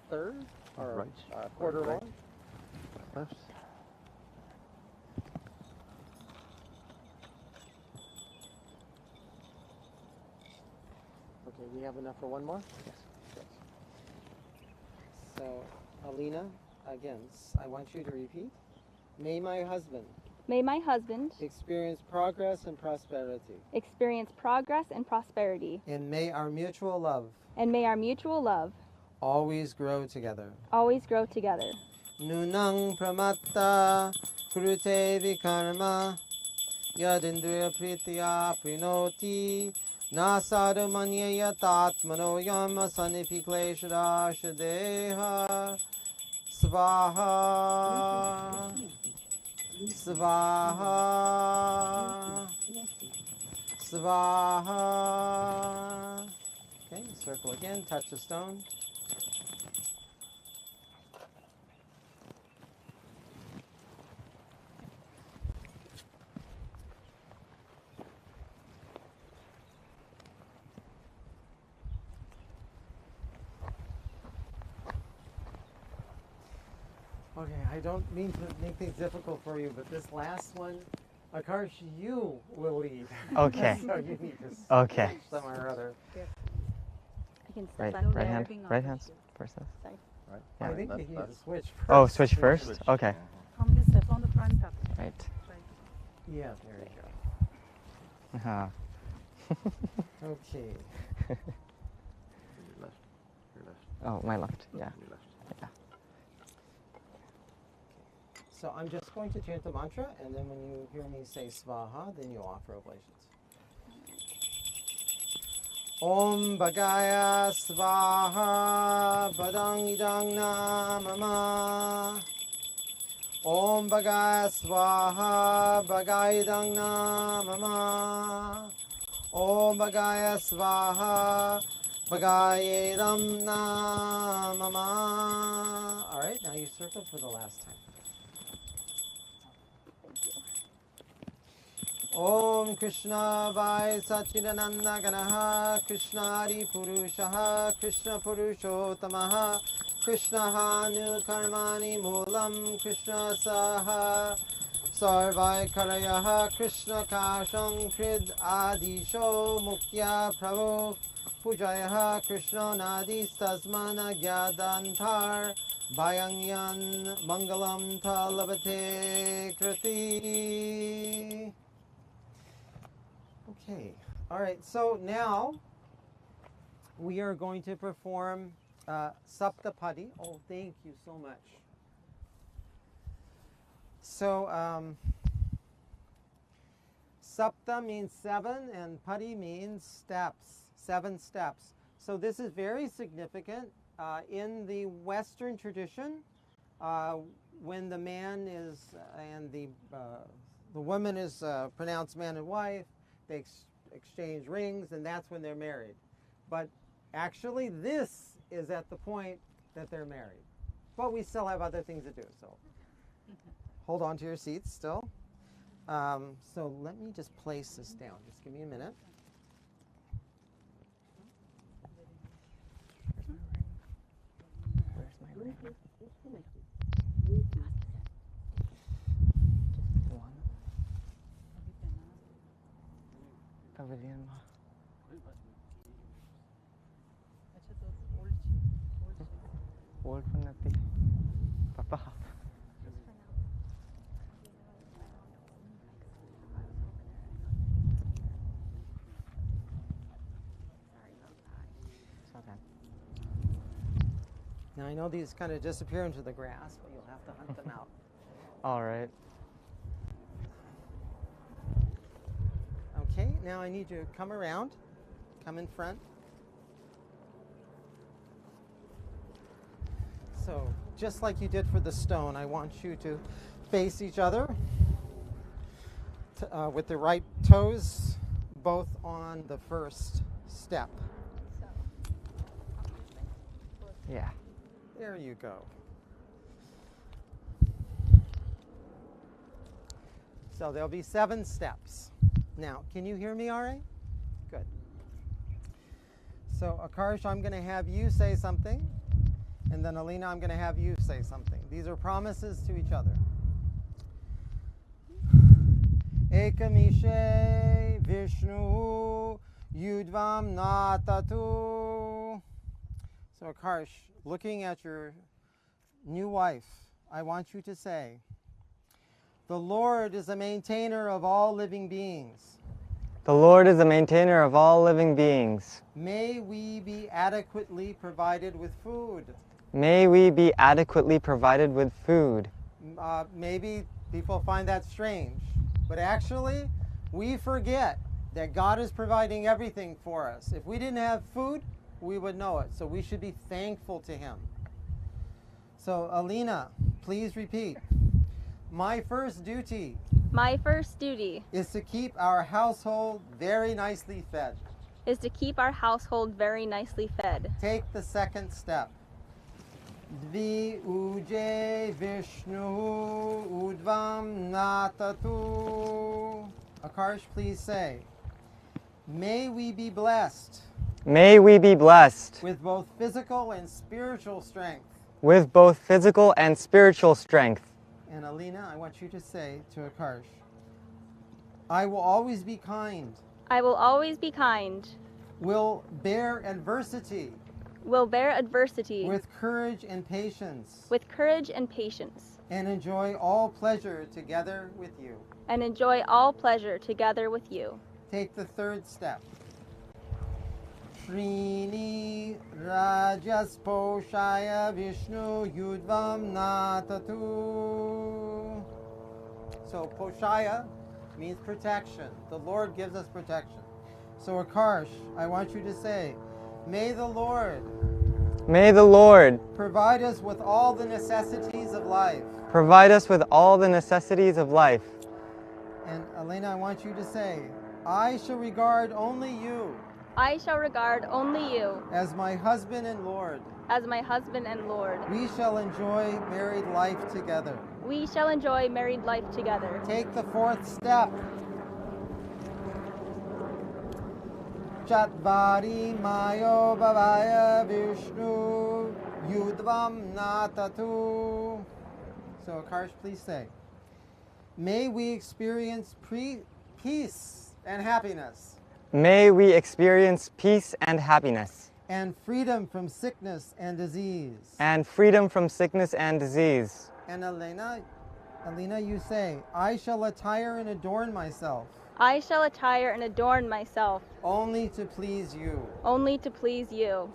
third or Right. quarter Right. one. Left. Okay, we have enough for one more? Yes. So, Alina, again, I want you to repeat. May my husband May my husband experience progress and prosperity, experience progress and prosperity, and may our mutual love and may our mutual love always grow together. always grow together. Nunang pramatta kurute vikarma yadindriya pritya prinoti nasadumanya yatatmano yama sanipikleshadashadeha svaha svaha Svaha. Okay, circle again, touch the stone. Okay, I don't mean to make things difficult for you, but this last one, Akarsh, you will lead. Okay. So you need to Okay. switch somewhere or other. I can Right, step back. right hand, Grabbing right on hand the first. Right. I right, think left, you need left. to switch first. Oh, switch first? Switch. Okay. From this side, from the front up. Right. Right. Yeah, there you go. Uh-huh. Okay. Your left. Your left. Oh, my left. Yeah. Your left. So I'm just going to chant the mantra, and then when you hear me say Svaha, then you offer oblations. Om Bhagaya Svaha Badang Idang Namama. Om Bhagaya Svaha Bhagaidang Namama. Om Bhagaya Svaha Bhagaidam Namama. All right, now you circle for the last time. Om Krishna Vai Satchidananda Ganaha Krishna Hari Purushaha Krishna Purushotamaha Krishna Hanu Karmani Moolam Krishna Saha Sarvai Karayaha Krishna Kasham Krid Adisho Mukya Prabhu Pujayaha Krishna Nadi Stasmana Gyadantar Bhayangyan Mangalam Talabate Kriti. Okay, all right, so now we are going to perform Saptapadi. Oh, thank you so much. So, Sapta means 7 and Padi means steps, 7 steps. So this is very significant in the Western tradition. When the man is and the woman is pronounced man and wife, they exchange rings, and that's when they're married. But actually, this is at the point that they're married. But we still have other things to do, so hold on to your seats still. So let me just place this down. Just give me a minute. Where's my ring? One. Pavilion. अच्छा तो old cheap. Old for nothing. Papa. It's okay. Now I know these kind of disappear into the grass, but you'll have to hunt them out. All right. Okay, now I need you to come around, come in front. So just like you did for the stone, I want you to face each other with the right toes both on the first step. Yeah. There you go. So there'll be 7 steps. Now, can you hear me all right? Good. So, Akarsh, I'm going to have you say something, and then Alina, I'm going to have you say something. These are promises to each other. Ekamishe Vishnu Yudvam Natatu. So, Akarsh, looking at your new wife, I want you to say, the Lord is a maintainer of all living beings. The Lord is the maintainer of all living beings. May we be adequately provided with food. May we be adequately provided with food. Maybe people find that strange, but actually, we forget that God is providing everything for us. If we didn't have food, we would know it. So we should be thankful to Him. So, Alina, please repeat. My first duty My first duty is to keep our household very nicely fed. is to keep our household very nicely fed. Take the second step. Dvi uje Vishnu udvam natatu. Akarsh, please say, may we be blessed May we be blessed with both physical and spiritual strength. with both physical and spiritual strength. And Alina, I want you to say to Akarsh, I will always be kind, I will always be kind, will bear adversity will bear adversity with courage and patience, with courage and patience, and enjoy all pleasure together with you. and enjoy all pleasure together with you. Take the third step. Srini Rajasposhaya Vishnu Yudvam Natatu. So Poshaya means protection. The Lord gives us protection. So Akarsh, I want you to say, may the Lord May the Lord provide us with all the necessities of life. provide us with all the necessities of life. And Elena, I want you to say, I shall regard only you I shall regard only you as my husband and Lord. as my husband and Lord. We shall enjoy married life together. We shall enjoy married life together. Take the fourth step. Chatvari Mayo Bhavaya Vishnu Yudvam Natatu. So Akarsh, please say, may we experience peace and happiness May we experience peace and happiness and freedom from sickness and disease. and freedom from sickness and disease. And Alina, you say, I shall attire and adorn myself I shall attire and adorn myself only to please you. only to please you.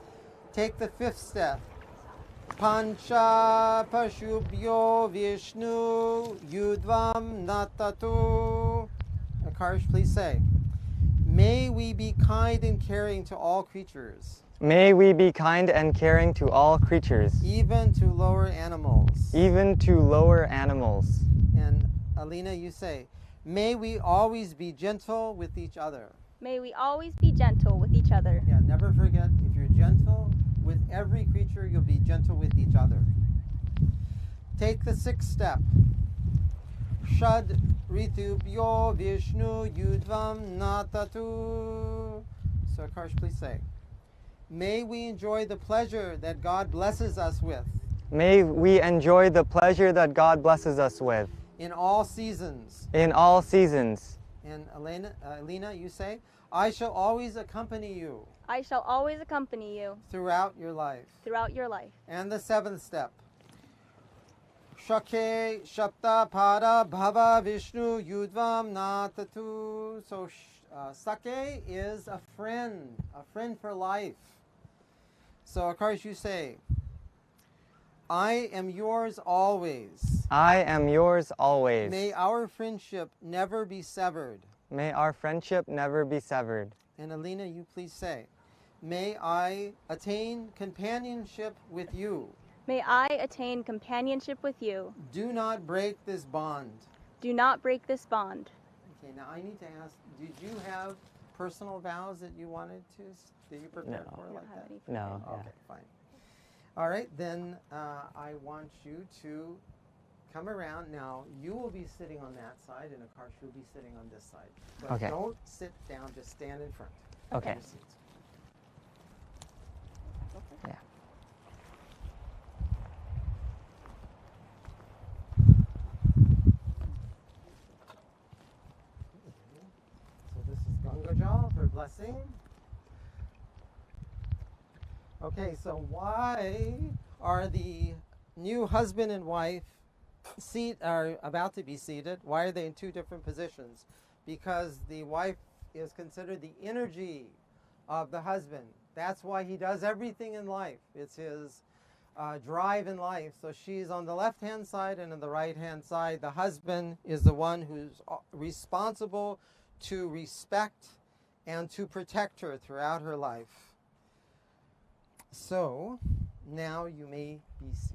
Take the fifth step. Pancha Pashubhyo Vishnu Yudvam Natatu. Akarsh, please say, may we be kind and caring to all creatures, May we be kind and caring to all creatures, even to lower animals. even to lower animals. And Alina, you say, may we always be gentle with each other. May we always be gentle with each other. Yeah, never forget, if you're gentle with every creature, you'll be gentle with each other. Take the sixth step. Shad Ritubhyo Vishnu Yudvam Natatu. So Akarsh, please say, may we enjoy the pleasure that God blesses us with May we enjoy the pleasure that God blesses us with in all seasons. in all seasons. And Alina, you say, I shall always accompany you I shall always accompany you throughout your life. throughout your life. And the seventh step. Shake Shapta Pada Bhava Vishnu Yudvam Natatu. So Sake is a friend for life. So Akarsh, you say, I am yours always. I am yours always. May our friendship never be severed. May our friendship never be severed. And Alina, you please say, may I attain companionship with you. May I attain companionship with you. Do not break this bond. Do not break this bond. Okay, now I need to ask, did you have personal vows that you wanted to, that you prepared No. for I don't like have that? any No. prepared. Okay, fine. All right, then I want you to come around. Now, you will be sitting on that side, and Akarsh will be sitting on this side. But Okay. don't sit down, just stand in front. Okay. Have your seats. Yeah. So this is Gangajal for blessing. Okay, so why are the new husband and wife are about to be seated? Why are they in two different positions? Because the wife is considered the energy of the husband. That's why he does everything in life. It's his drive in life. So she's on the left-hand side, and on the right-hand side, the husband is the one who's responsible to respect and to protect her throughout her life. So now you may be seated.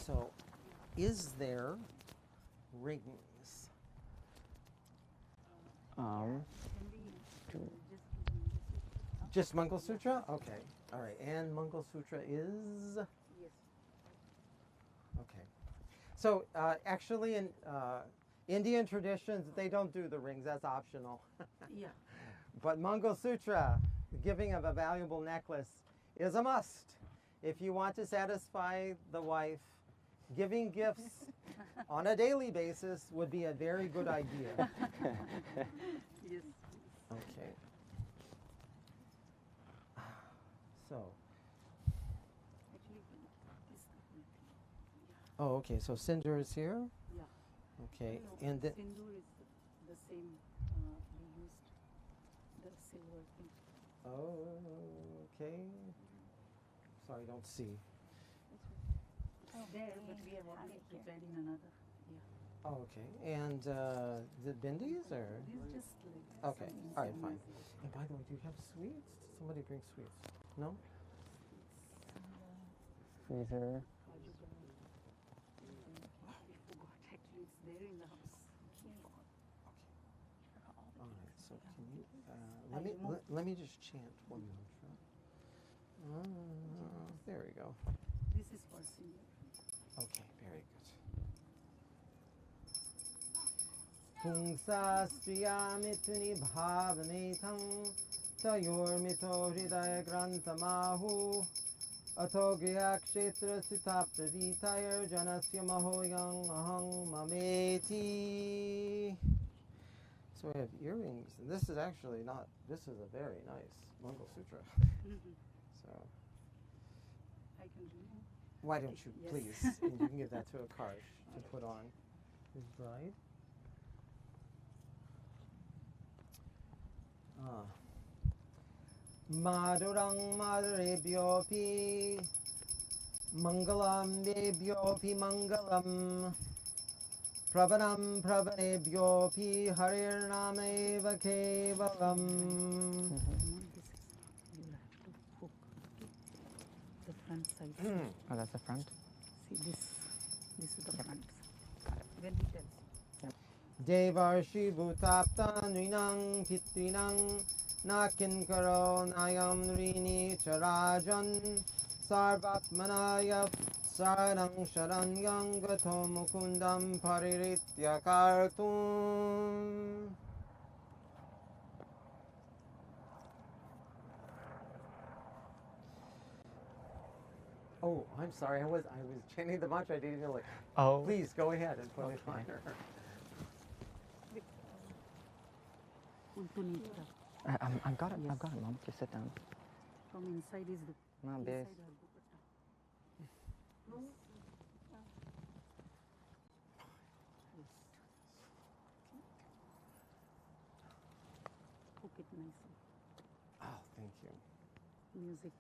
So, is there rings? Just Mangalsutra? Okay. All right. And Mangalsutra is? Yes. Okay. So actually in Indian traditions, they don't do the rings. That's optional. Yeah. But Mangalsutra, the giving of a valuable necklace, is a must. If you want to satisfy the wife, giving gifts on a daily basis would be a very good idea. Yes. Okay. So, Actually, this. oh, okay. So Sindur is here. Yeah. Okay, No, and Sindoor is the same. We used the silver thing. oh, okay. Sorry, don't see. It's there, but we have already prepared in another. Yeah. Oh, okay. And the bindis or? This just like. Okay. All right, fine. And by the way, do you have sweets? Did somebody bring sweets? No. Freezer. We forgot. Actually, it's there in the house. All right. So can you let me just chant one mantra. There we go. This is for Sindoor. Okay, very good. Pungsa striyamithuni bhavametam tayormito hridaya grantamahu ato griha kshetra sitaptavitayar janasya mahoyang ahang mameti. So we have earrings, and this is actually not, this is a very nice Mangalsutra. So I can remove. why don't you Yes. please, and you can give that to Akash to put on his bride. Madhurang madhurebhyopi mangalam debhyopi mangalam pravanam pravanebhyopi harirnameva kevalam. No, this is. You have to hook the front side. Oh, that's the front. See this. This is the front. When he tells. Devarshi bhutapta nrinang pitrinang nakin karo nayam nrini charajan sarvatmanaya saranang sharanyang gato mukundam pariritya kartum. Oh, I'm sorry. I was chanting the mantra. I didn't know. Like, Oh. please go ahead and put it on Okay. her. I've got it, Mom. Just sit down. From inside is the. Mom, inside babe. are dupatta. Hook it nicely. Oh, thank you. Music.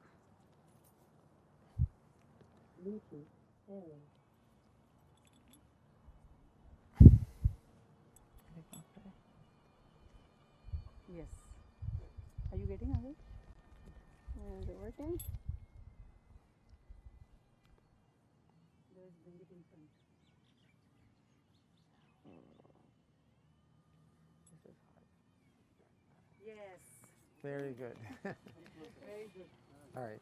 Yes. Are you getting it? Is it working? There's bring it in front. Yes. Very good. Very good. All right.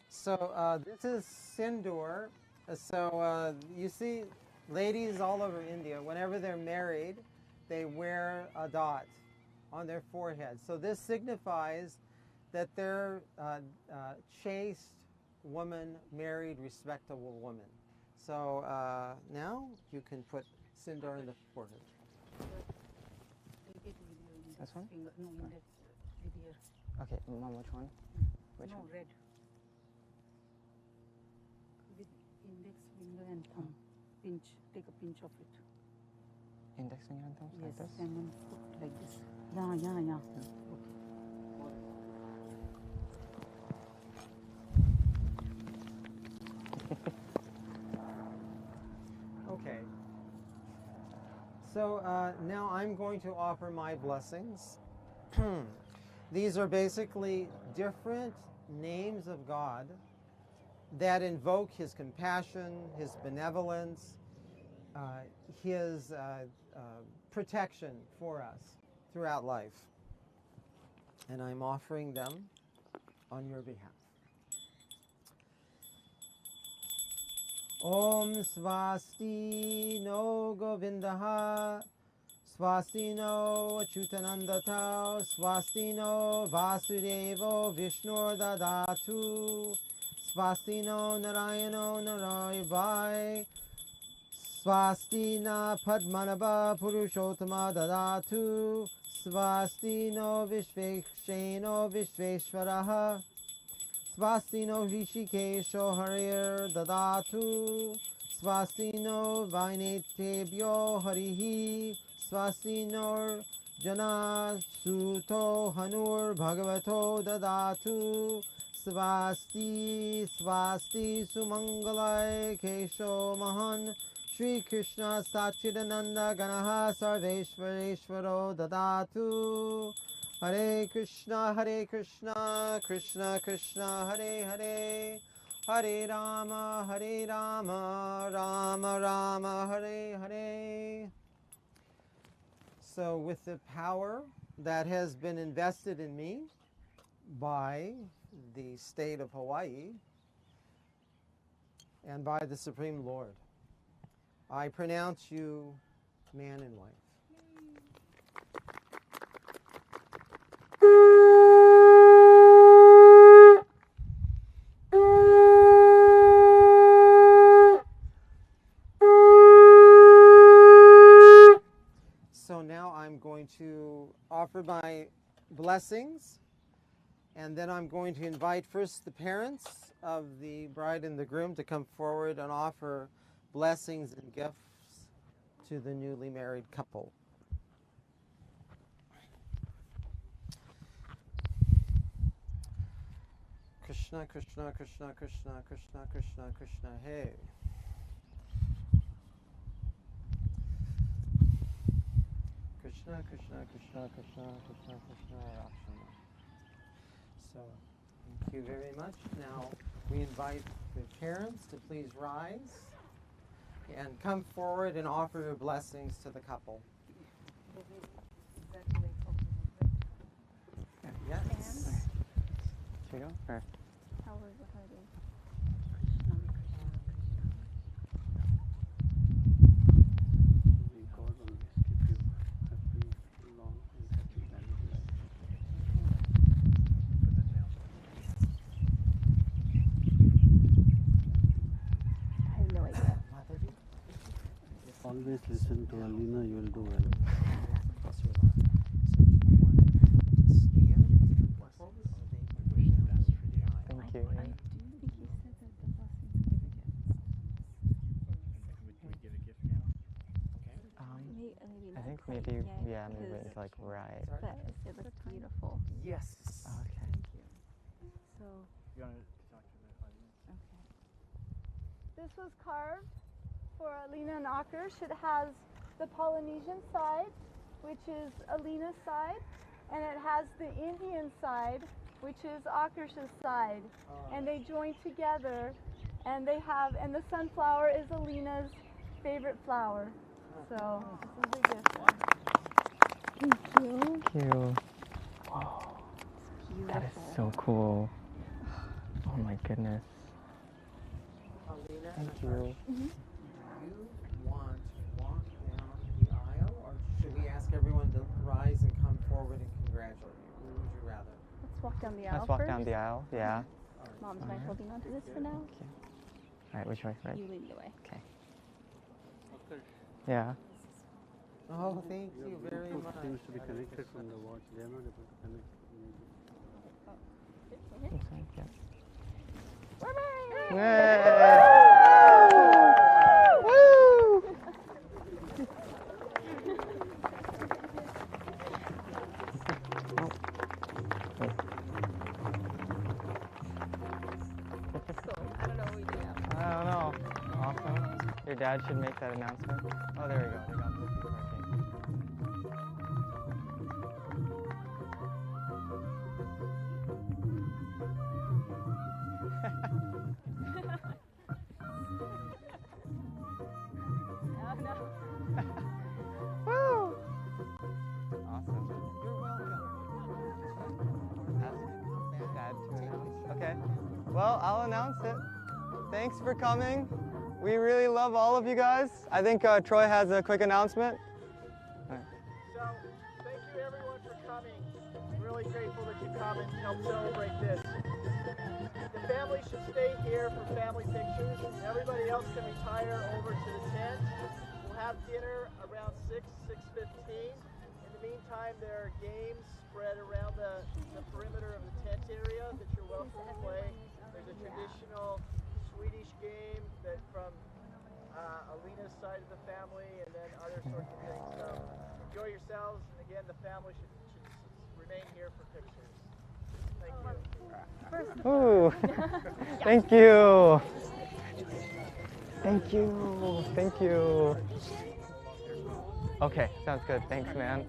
So this is Sindur. So you see ladies all over India, whenever they're married, they wear a dot on their forehead. So this signifies that they're chaste woman, married, respectable woman. So now you can put Sindur in the forehead. Take it with your index This one? finger. No, index with your. Okay, Mom, which one? Which No, one? red. With index finger and thumb. Pinch. Take a pinch of it. Index finger and thumb, Yes. like this? And then put like this. Yeah. Okay. So now I'm going to offer my blessings. These are basically different names of God that invoke his compassion, his benevolence, his protection for us throughout life. And I'm offering them on your behalf. Om Swasti no Govindaha, Swasti no Achyutanandata, Swasti no Vasudevo Vishnur Dadatu, Swasti no Narayano Narayavai, Swasti na Padmanabha Purushottama Dadatu, Swasti no Vishveksheno Vishveshwaraha, Swasti no Rishikesho Harir Dadatu, Swasti no Vainetebhyo Harihi, Swasti no Jana Suto Hanur Bhagavato Dadatu, Swasti Swasti Sumangalai Kesho Mahan, Shri Krishna Sachidananda Ganaha Sarveshwareshwaro Dadatu. Hare Krishna, Krishna Krishna, Hare Hare, Hare Rama, Rama Rama, Hare Hare. So with the power that has been invested in me by the state of Hawaii and by the Supreme Lord, I pronounce you man and wife. So now I'm going to offer my blessings, and then I'm going to invite first the parents of the bride and the groom to come forward and offer blessings and gifts to the newly married couple. Krishna, Krishna, Krishna, Krishna, Krishna, Krishna, Krishna, hey. Krishna, Krishna, Krishna, Krishna, Krishna, Krishna, Rakshana. So, thank you very much. Now, we invite the parents to please rise and come forward and offer your blessings to the couple. Yes. Should we go? Or? How was the holiday? May God always keep you happy, long and happy married life. I have no idea. Always listen to Alina, you will do well. Thank you. I do think he said that the blessings give a gift. Can we give a gift now? Maybe I not think quite maybe, yet, yeah, maybe because- it's like right. But it looks beautiful. Yes. Okay. Thank you. So, You want to talk to the audience? okay. This was carved for Alina and Akers. It has the Polynesian side, which is Alina's side, and it has the Indian side, which is Akers' side. And they join together, and they have, and the sunflower is Alina's favorite flower. So this is a gift. Thank you. Thank you. Whoa, that is so cool. Oh my goodness. Alina, Thank you. do you want to walk down the aisle, or should we ask everyone to rise and come forward and congratulate you? Who would you rather? Let's walk down the aisle Let's walk first. down the aisle. Yeah. Mom's mind holding on to this for now. All right, which way? Right. You lead the way. Okay. Yeah. Oh, thank you very Bluetooth much. seems to be connected from the watch. They are not able to connect. I don't know what we do now. I don't know. Awesome. Your dad should make that announcement. Oh, there we go. They got Bluetooth working. Well, I'll announce it. Thanks for coming. We really love all of you guys. I think Troy has a quick announcement. So, thank you everyone for coming. Really grateful that you come and help celebrate this. The family should stay here for family pictures. Everybody else can retire over to the tent. We'll have dinner around 6:15. In the meantime, there are games spread around the perimeter of the tent area that you're welcome to play. There's a traditional Swedish game that from Alina's side of the family, and then other sorts of things. So enjoy yourselves, and again, the family should remain here for pictures. Thank you. Ooh. Thank you. Thank you. Thank you. Okay, sounds good. Thanks, man.